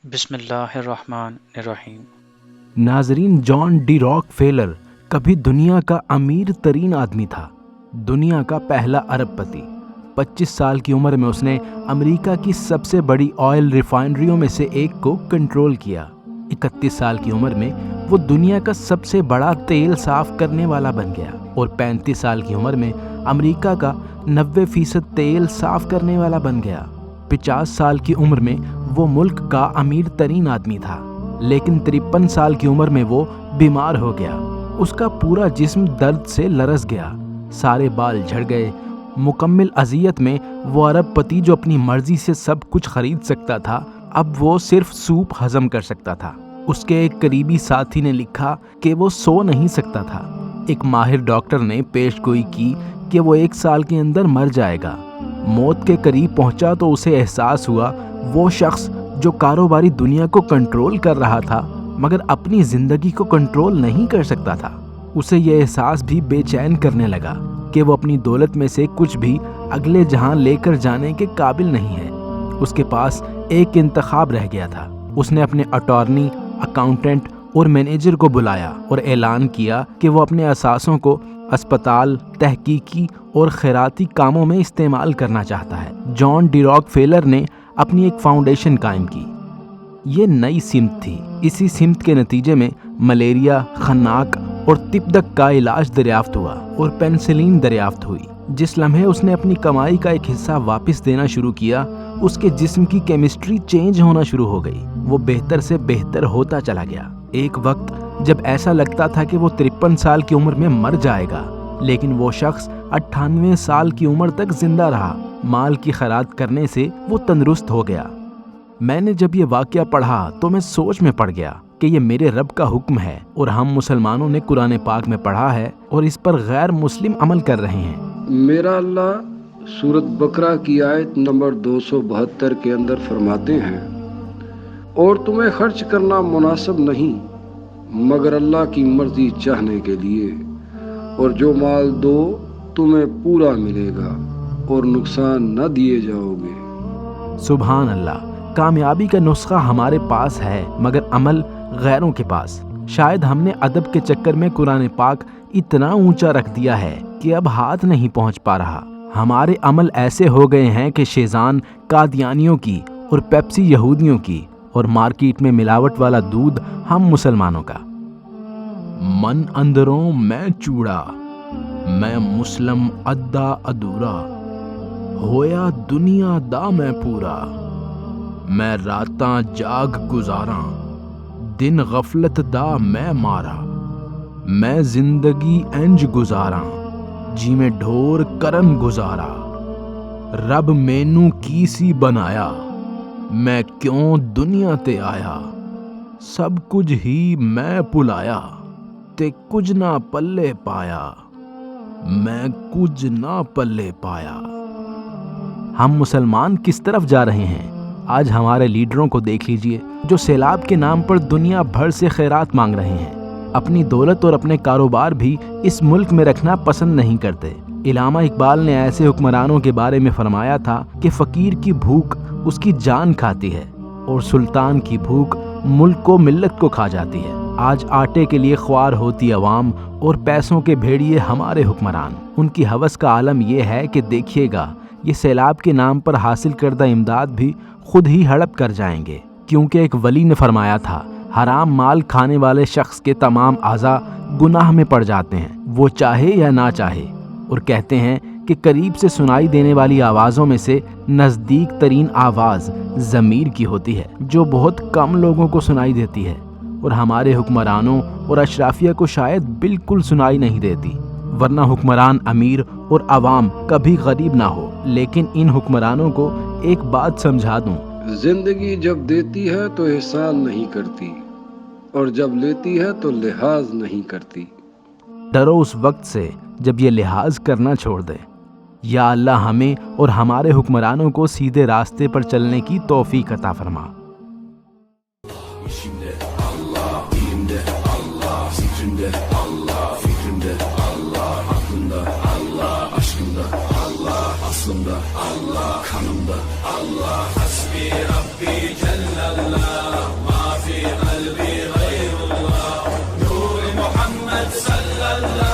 بسم اللہ الرحمن الرحیم۔ ناظرین، جان ڈی راک فیلر کبھی دنیا کا امیر ترین آدمی تھا، دنیا کا پہلا ارب پتی۔ 25 سال کی عمر میں اس نے امریکہ کی سب سے بڑی آئل ریفائنریوں میں سے ایک کو کنٹرول کیا۔ 31 سال کی عمر میں وہ دنیا کا سب سے بڑا تیل صاف کرنے والا بن گیا، اور 35 سال کی عمر میں امریکہ کا 90% تیل صاف کرنے والا بن گیا۔ 50 سال کی عمر میں وہ ملک کا امیر ترین آدمی تھا، لیکن 53 سال کی عمر میں وہ بیمار ہو گیا۔ اس کا پورا جسم درد سے لرز گیا، سارے بال جھڑ گئے۔ مکمل اذیت میں وہ ارب پتی جو اپنی مرضی سے سب کچھ خرید سکتا تھا، اب وہ صرف سوپ ہضم کر سکتا تھا۔ اس کے ایک قریبی ساتھی نے لکھا کہ وہ سو نہیں سکتا تھا۔ ایک ماہر ڈاکٹر نے پیش گوئی کی کہ وہ 1 سال کے اندر مر جائے گا۔ موت کے قریب پہنچا تو اسے احساس ہوا وہ شخص جو کاروباری دنیا کو کنٹرول کر رہا تھا مگر اپنی زندگی کو کنٹرول نہیں کر سکتا تھا۔ اسے یہ احساس بھی بے چین کرنے لگا کہ وہ اپنی دولت میں سے کچھ بھی اگلے جہاں لے کر جانے کے قابل نہیں ہے۔ اس کے پاس ایک انتخاب رہ گیا تھا۔ اس نے اپنے اٹارنی، اکاؤنٹنٹ اور مینیجر کو بلایا اور اعلان کیا کہ وہ اپنے اثاثوں کو اسپتال، تحقیقی اور خیراتی کاموں میں استعمال کرنا چاہتا ہے۔ جان ڈی راک فیلر نے اپنی ایک فاؤنڈیشن قائم کی۔ یہ نئی سمت تھی۔ اسی سمت کے نتیجے میں ملیریا، خناق اور تپدق کا علاج دریافت ہوا اور پینسلین دریافت ہوئی۔ جس لمحے اس نے اپنی کمائی کا ایک حصہ واپس دینا شروع کیا، اس کے جسم کی کیمسٹری چینج ہونا شروع ہو گئی۔ وہ بہتر سے بہتر ہوتا چلا گیا۔ ایک وقت جب ایسا لگتا تھا کہ وہ 53 سال کی عمر میں مر جائے گا، لیکن وہ شخص 98 سال کی عمر تک زندہ رہا۔ مال کی خیرات کرنے سے وہ تندرست ہو گیا۔ میں نے جب یہ واقعہ پڑھا تو میں سوچ میں پڑ گیا کہ یہ میرے رب کا حکم ہے، اور ہم مسلمانوں نے قرآن پاک میں پڑھا ہے اور اس پر غیر مسلم عمل کر رہے ہیں۔ میرا اللہ سورۃ بقرہ کی آیت نمبر 272 کے اندر فرماتے ہیں، اور تمہیں خرچ کرنا مناسب نہیں مگر اللہ کی مرضی چاہنے کے لیے، اور جو مال دو تمہیں پورا ملے گا اور نقصان نہ دیے جاؤ گے۔ سبحان اللہ۔ کامیابی کا نسخہ ہمارے پاس ہے مگر عمل غیروں کے پاس۔ شاید ہم نے ادب کے چکر میں قرآن پاک اتنا اونچا رکھ دیا ہے کہ اب ہاتھ نہیں پہنچ پا رہا۔ ہمارے عمل ایسے ہو گئے ہیں کہ شیزان قادیانیوں کی اور پیپسی یہودیوں کی، اور مارکیٹ میں ملاوٹ والا دودھ ہم مسلمانوں کا۔ من اندروں میں چوڑا، میں مسلم ادا ادورا، ہویا دنیا دا میں پورا، میں راتاں جاگ گزاراں، دن غفلت دا میں مارا، میں زندگی انج گزاراں، جی میں ڈھور کرن گزارا، رب مینوں کی سی بنایا، میں کیوں دنیا تے آیا، سب کچھ ہی میں پلایا، تے کچھ نہ پلے پایا، میں کچھ نہ پلے پایا۔ ہم مسلمان کس طرف جا رہے ہیں؟ آج ہمارے لیڈروں کو دیکھ لیجئے جو سیلاب کے نام پر دنیا بھر سے خیرات مانگ رہے ہیں۔ اپنی دولت اور اپنے کاروبار بھی اس ملک میں رکھنا پسند نہیں کرتے۔ علامہ اقبال نے ایسے حکمرانوں کے بارے میں فرمایا تھا کہ فقیر کی بھوک اس کی جان کھاتی ہے، اور سلطان کی بھوک ملک کو ملت کو کھا جاتی ہے۔ آج آٹے کے لیے خوار ہوتی عوام اور پیسوں کے بھیڑیے ہمارے حکمران۔ ان کی ہوس کا عالم یہ ہے کہ دیکھیے گا یہ سیلاب کے نام پر حاصل کردہ امداد بھی خود ہی ہڑپ کر جائیں گے، کیونکہ ایک ولی نے فرمایا تھا، حرام مال کھانے والے شخص کے تمام اعضاء گناہ میں پڑ جاتے ہیں، وہ چاہے یا نہ چاہے۔ اور کہتے ہیں کہ قریب سے سنائی دینے والی آوازوں میں سے نزدیک ترین آواز ضمیر کی ہوتی ہے، جو بہت کم لوگوں کو سنائی دیتی ہے، اور ہمارے حکمرانوں اور اشرافیہ کو شاید بالکل سنائی نہیں دیتی، ورنہ حکمران امیر اور عوام کبھی غریب نہ ہو۔ لیکن ان حکمرانوں کو ایک بات سمجھا دوں، زندگی جب دیتی ہے تو احسان نہیں کرتی، اور جب لیتی ہے تو لحاظ نہیں کرتی۔ ڈرو اس وقت سے جب یہ لحاظ کرنا چھوڑ دے۔ یا اللہ ہمیں اور ہمارے حکمرانوں کو سیدھے راستے پر چلنے کی توفیق عطا فرما۔ Allah, kanımda Allah, hasbi Rabbi Cellallah. صلی اللہ